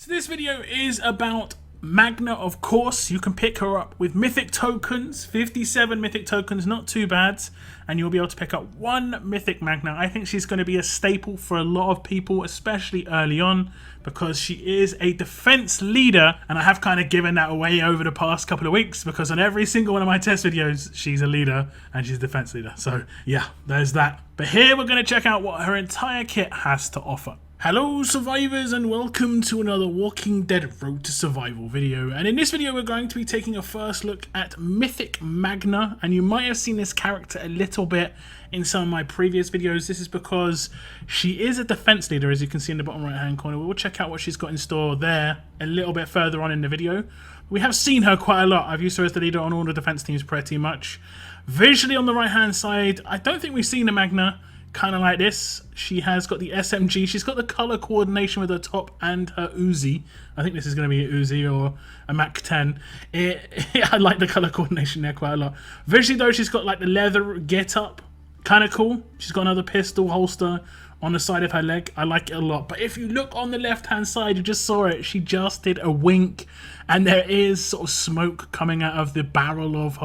So this video is about Magna, of course. You can pick her up with mythic tokens, 57 mythic tokens, not too bad, and you'll be able to pick up one mythic Magna. I think she's going to be a staple for a lot of people, especially early on, because she is a defense leader, and I have kind of given that away over the past couple of weeks because on every single one of my test videos, she's a leader and she's a defense leader. So yeah, there's that. But here we're going to check out what her entire kit has to offer. Hello survivors and welcome to another Walking Dead Road to Survival video, and in this video we're going to be taking a first look at Mythic Magna, and you might have seen this character a little bit in some of my previous videos. This is because she is a defense leader, as you can see in the bottom right hand corner. We'll check out what she's got in store there a little bit further on in the video. We have seen her quite a lot. I've used her as the leader on all the defense teams pretty much. Visually on the right hand side, I don't think we've seen a Magna kind of like this. She has got the SMG, she's got the color coordination with her top and her Uzi. I think this is going to be a Uzi or a Mac 10. I like the color coordination there quite a lot. Visually though, she's got like the leather get up, kind of cool. She's got another pistol holster on the side of her leg. I like it a lot. But if you look on the left hand side, you just saw it, she just did a wink and there is sort of smoke coming out of the barrel of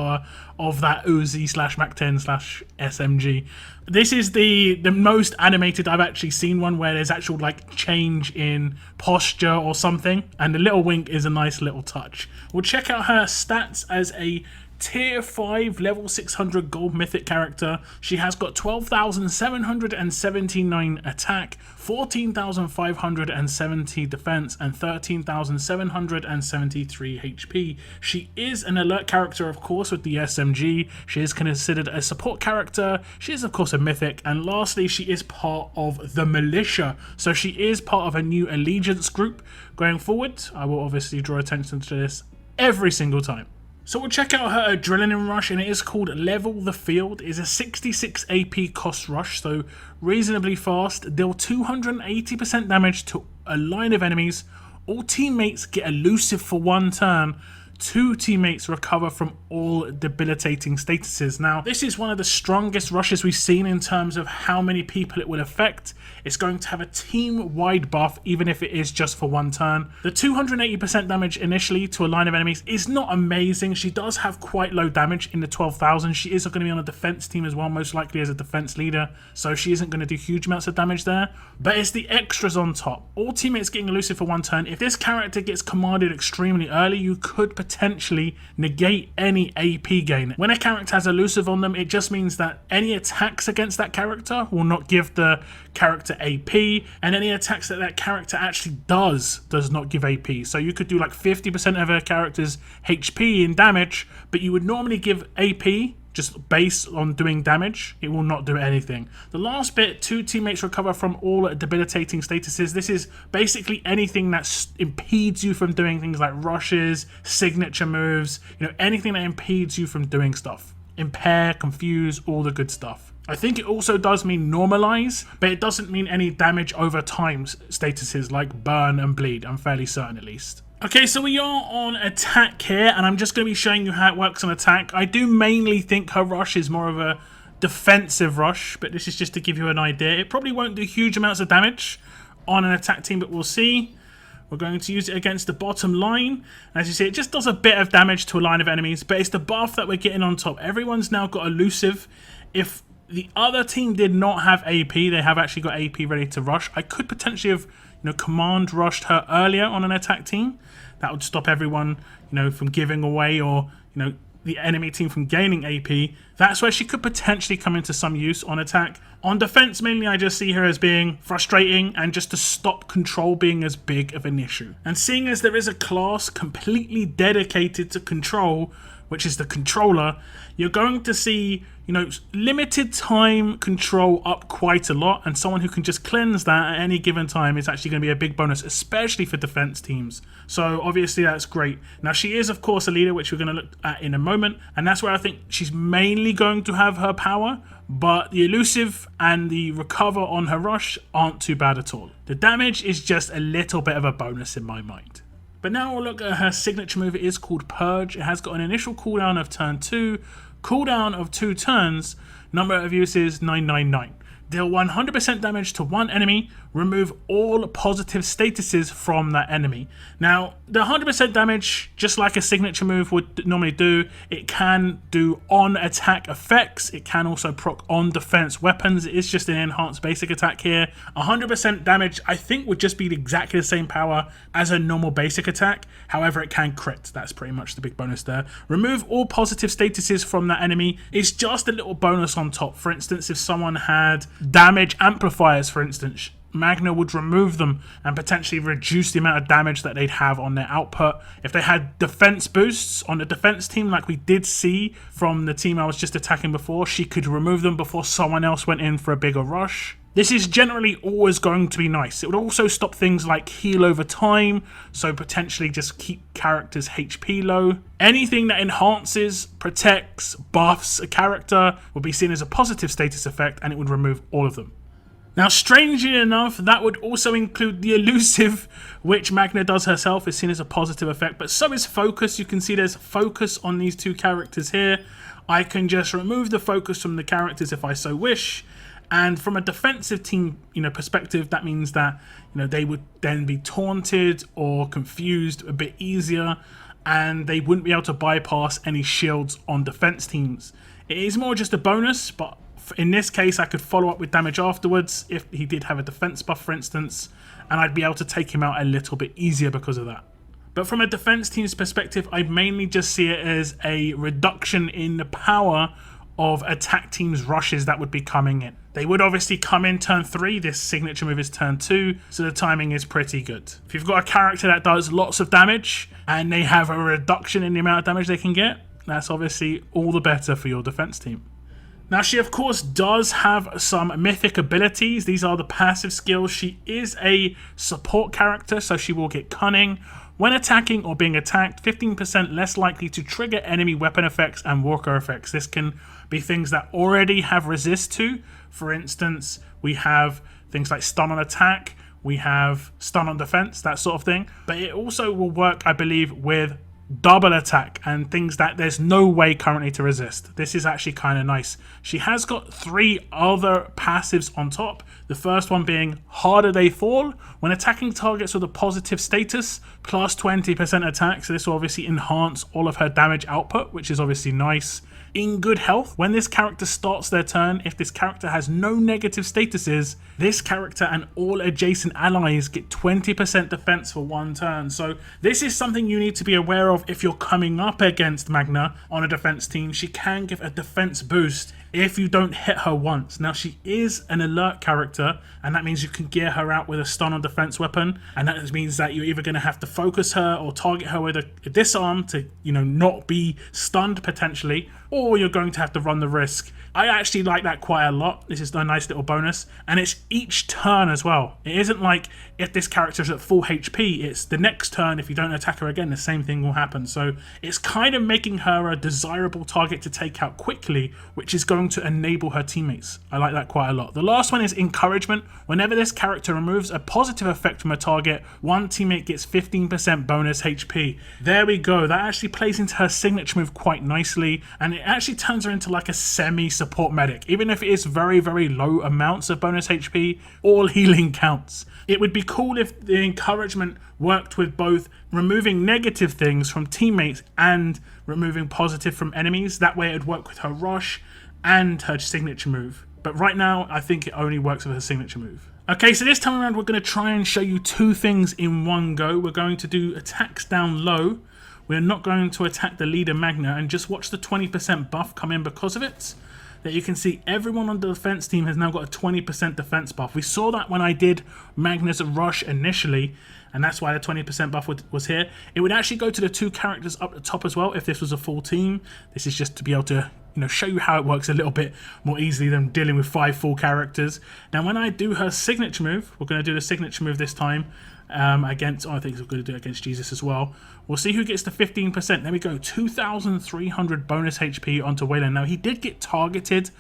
that Uzi slash Mac 10 slash SMG. This is the most animated I've actually seen one where there's actual like change in posture or something, and the little wink is a nice little touch. We'll check out her stats as a Tier 5 level 600 gold mythic character. She has got 12,779 attack, 14,570 defense, and 13,773 HP. She is an alert character, of course, with the SMG. She is considered a support character. She is, of course, a mythic. And lastly, she is part of the militia. So she is part of a new allegiance group going forward. I will obviously draw attention to this every single time. So we'll check out her Adrenaline Rush, and it is called Level the Field. It is a 66 AP cost rush, so reasonably fast. Deal 280% damage to a line of enemies. All teammates get elusive for one turn. 2 teammates recover from all debilitating statuses. Now, this is one of the strongest rushes we've seen in terms of how many people it will affect. It's going to have a team-wide buff, even if it is just for one turn. The 280% damage initially to a line of enemies is not amazing. She does have quite low damage in the 12,000. She is going to be on a defense team as well, most likely as a defense leader, so she isn't going to do huge amounts of damage there. But it's the extras on top. All teammates getting elusive for one turn. If this character gets commanded extremely early, you could potentially negate any AP gain. When a character has elusive on them, it just means that any attacks against that character will not give the character AP, and any attacks that character actually does not give AP. So you could do like 50% of a character's HP in damage, but you would normally give AP just based on doing damage. It will not do anything. The last bit, 2 teammates recover from all debilitating statuses. This is basically anything that impedes you from doing things like rushes, signature moves, anything that impedes you from doing stuff. Impair, confuse, all the good stuff. I think it also does mean normalize, but it doesn't mean any damage over time statuses like burn and bleed. I'm fairly certain at least. Okay, so we are on attack here, and I'm just going to be showing you how it works on attack. I do mainly think her rush is more of a defensive rush, but this is just to give you an idea. It probably won't do huge amounts of damage on an attack team, but we'll see. We're going to use it against the bottom line. As you see, it just does a bit of damage to a line of enemies, but it's the buff that we're getting on top. Everyone's now got elusive. If the other team did not have AP, they have actually got AP ready to rush. I could potentially have command rushed her earlier on an attack team. That would stop everyone from giving away, or the enemy team from gaining AP. That's where she could potentially come into some use on attack. On defense, mainly I just see her as being frustrating and just to stop control being as big of an issue. And seeing as there is a class completely dedicated to control, which is the controller, you're going to see limited time control up quite a lot, and someone who can just cleanse that at any given time is actually going to be a big bonus, especially for defense teams. So obviously that's great. Now she is of course a leader, which we're going to look at in a moment, and that's where I think she's mainly going to have her power, but the elusive and the recover on her rush aren't too bad at all. The damage is just a little bit of a bonus in my mind. But now we'll look at her signature move. It is called Purge. It has got an initial cooldown of turn 2, cooldown of 2 turns, number of uses 999. Deal 100% damage to one enemy remove all positive statuses from that enemy. Now, the 100% damage, just like a signature move would normally do, it can do on attack effects. It can also proc on defense weapons. It is just an enhanced basic attack here. 100% damage, I think, would just be exactly the same power as a normal basic attack. However, it can crit. That's pretty much the big bonus there. Remove all positive statuses from that enemy is just a little bonus on top. For instance, if someone had damage amplifiers, for instance, Magna would remove them and potentially reduce the amount of damage that they'd have on their output. If they had defense boosts on the defense team, like we did see from the team I was just attacking before, she could remove them before someone else went in for a bigger rush. This is generally always going to be nice. It would also stop things like heal over time, so potentially just keep characters' HP low. Anything that enhances, protects, buffs a character would be seen as a positive status effect, and it would remove all of them. Now, strangely enough, that would also include the elusive, which Magna does herself, is seen as a positive effect, but so is focus. You can see there's focus on these two characters here. I can just remove the focus from the characters if I so wish. And from a defensive team, perspective, that means that, they would then be taunted or confused a bit easier, and they wouldn't be able to bypass any shields on defense teams. It is more just a bonus, but in this case, I could follow up with damage afterwards if he did have a defense buff, for instance, and I'd be able to take him out a little bit easier because of that. But from a defense team's perspective, I mainly just see it as a reduction in the power of attack teams' rushes that would be coming in. They would obviously come in turn 3, this signature move is turn 2, so the timing is pretty good. If you've got a character that does lots of damage, and they have a reduction in the amount of damage they can get, that's obviously all the better for your defense team. Now, she of course does have some mythic abilities. These are the passive skills. She is a support character, so she will get cunning. When attacking or being attacked, 15% less likely to trigger enemy weapon effects and walker effects. This can be things that already have resist to. For instance, we have things like stun on attack, we have stun on defense, that sort of thing. But it also will work, I believe, with double attack and things that there's no way currently to resist. This is actually kind of nice. She has got 3 other passives on top. The first one being harder they fall. When attacking targets with a positive status, plus 20% attack. So this will obviously enhance all of her damage output, which is obviously nice. In good health, when this character starts their turn, if this character has no negative statuses, this character and all adjacent allies get 20% defense for 1 turn. So this is something you need to be aware of if you're coming up against Magna on a defense team. She can give a defense boost if you don't hit her once. Now, she is an alert character, and that means you can gear her out with a stun on defense weapon, and that means that you're either going to have to focus her or target her with a disarm to, not be stunned potentially, or you're going to have to run the risk. I actually like that quite a lot. This is a nice little bonus, and it's each turn as well. It isn't like if this character is at full HP, it's the next turn. If you don't attack her again, the same thing will happen. So it's kind of making her a desirable target to take out quickly, which is going to enable her teammates. I like that quite a lot. The last one is encouragement. Whenever this character removes a positive effect from a target, one teammate gets 15% bonus HP. There we go. That actually plays into her signature move quite nicely, and it actually turns her into like a semi-support medic. Even if it is very, very low amounts of bonus HP, all healing counts. It would be cool if the encouragement worked with both removing negative things from teammates and removing positive from enemies. That way it would work with her rush and her signature move. But right now, I think it only works with her signature move. Okay, so this time around, we're going to try and show you 2 things in one go. We're going to do attacks down low. We're not going to attack the leader Magna, and just watch the 20% buff come in because of it. That you can see everyone on the defense team has now got a 20% defense buff. We saw that when I did Magna's rush initially, and that's why the 20% buff was here. It would actually go to the 2 characters up the top as well if this was a full team. This is just to be able to show you how it works a little bit more easily than dealing with 5 full characters. Now, when I do her signature move, we're going to do the signature move this time against, I think we're going to do it against Jesus as well. We'll see who gets the 15%. There we go, 2,300 bonus HP onto Wayland. Now, he did get targeted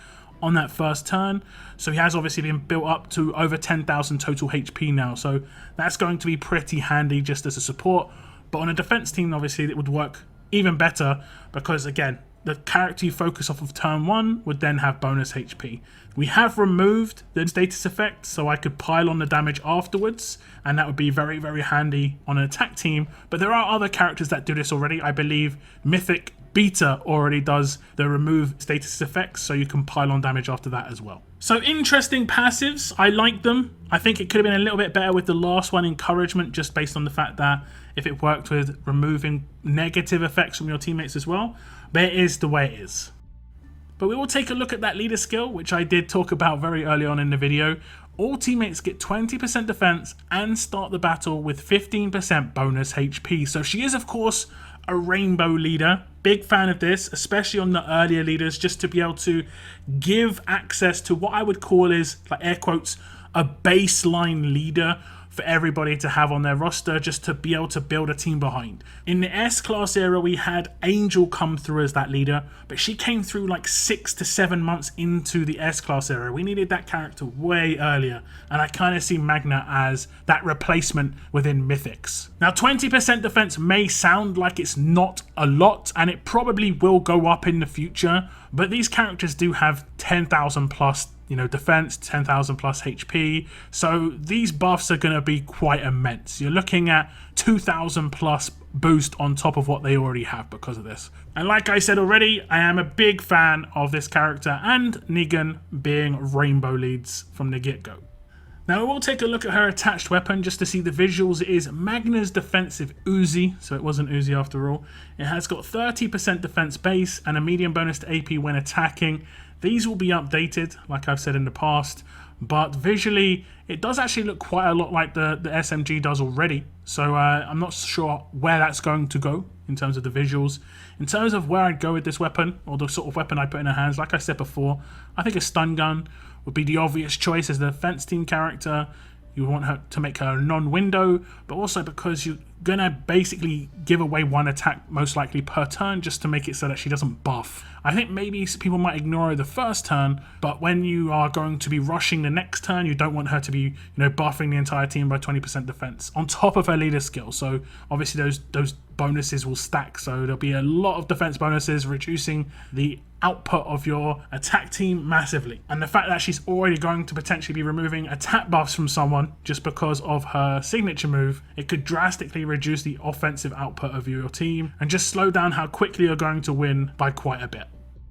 on that first turn, so he has obviously been built up to over 10,000 total HP now, so that's going to be pretty handy just as a support. But on a defense team, obviously, it would work even better because, again, the character you focus off of turn 1 would then have bonus HP. We have removed the status effect, so I could pile on the damage afterwards, and that would be very, very handy on an attack team. But there are other characters that do this already. I believe Mythic Beta already does the remove status effects, so you can pile on damage after that as well. So interesting passives. I like them. I think it could have been a little bit better with the last one, Encouragement, just based on the fact that if it worked with removing negative effects from your teammates as well. But it is the way it is. But we will take a look at that leader skill, which I did talk about very early on in the video. All teammates get 20% defense and start the battle with 15% bonus HP. So she is, of course, a rainbow leader. Big fan of this, especially on the earlier leaders, just to be able to give access to what I would call is, like air quotes, a baseline leader for everybody to have on their roster, just to be able to build a team behind. In the S-Class era, we had Angel come through as that leader, but she came through like 6 to 7 months into the S-Class era. We needed that character way earlier, and I kind of see Magna as that replacement within Mythics. Now, 20% defense may sound like it's not a lot, and it probably will go up in the future, but these characters do have 10,000 plus defense, 10,000 plus HP. So these buffs are going to be quite immense. You're looking at 2,000 plus boost on top of what they already have because of this. And like I said already, I am a big fan of this character and Negan being rainbow leads from the get-go. Now we'll take a look at her attached weapon just to see the visuals. It is Magna's defensive Uzi, so it wasn't Uzi after all. It has got 30% defense base and a medium bonus to AP when attacking. These will be updated, like I've said in the past, but visually it does actually look quite a lot like the SMG does already. So I'm not sure where that's going to go in terms of the visuals. In terms of where I'd go with this weapon, or the sort of weapon I put in her hands, like I said before, I think a stun gun would be the obvious choice as the defense team character. You want her to make her a non-window, but also because you're going to basically give away one attack most likely per turn just to make it so that she doesn't buff. I think maybe people might ignore her the first turn, but when you are going to be rushing the next turn, you don't want her to be buffing the entire team by 20% defense on top of her leader skill. So obviously those bonuses will stack, so there'll be a lot of defense bonuses, reducing the output of your attack team massively. And the fact that she's already going to potentially be removing attack buffs from someone just because of her signature move, it could drastically reduce the offensive output of your team and just slow down how quickly you're going to win by quite a bit.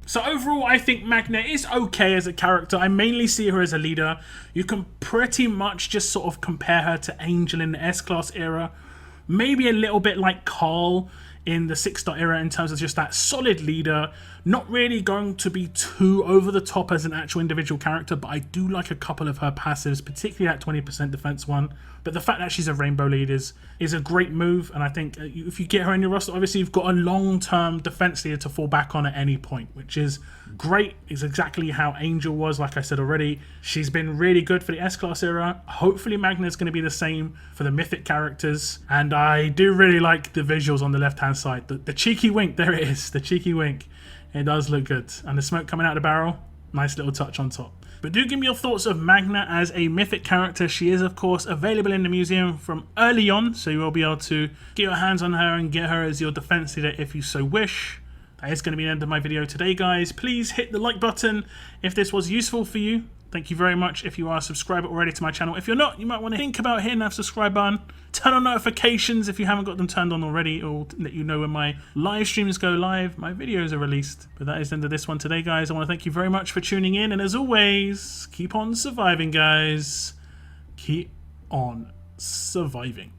So overall, I think Magna is okay as a character. I mainly see her as a leader. You can pretty much just sort of compare her to Angel in the S-Class era. Maybe a little bit like Carl in the 6-star era in terms of just that solid leader. Not really going to be too over the top as an actual individual character, but I do like a couple of her passives, particularly that 20% defense one. But the fact that she's a rainbow lead is a great move, and I think if you get her in your roster, obviously you've got a long-term defense leader to fall back on at any point, which is great. It's exactly how Angel was, like I said already. She's been really good for the S-Class era. Hopefully Magna's going to be the same for the Mythic characters, and I do really like the visuals on the left-hand side. The cheeky wink, there it is, the cheeky wink. It does look good. And the smoke coming out of the barrel, nice little touch on top. But do give me your thoughts of Magna as a Mythic character. She is, of course, available in the museum from early on, so you will be able to get your hands on her and get her as your defense leader if you so wish. That is going to be the end of my video today, guys. Please hit the like button if this was useful for you. Thank you very much if you are a subscriber already to my channel. If you're not, you might want to think about hitting that subscribe button. Turn on notifications if you haven't got them turned on already. It will let you know when my live streams go live, my videos are released. But that is the end of this one today, guys. I want to thank you very much for tuning in. And as always, keep on surviving, guys. Keep on surviving.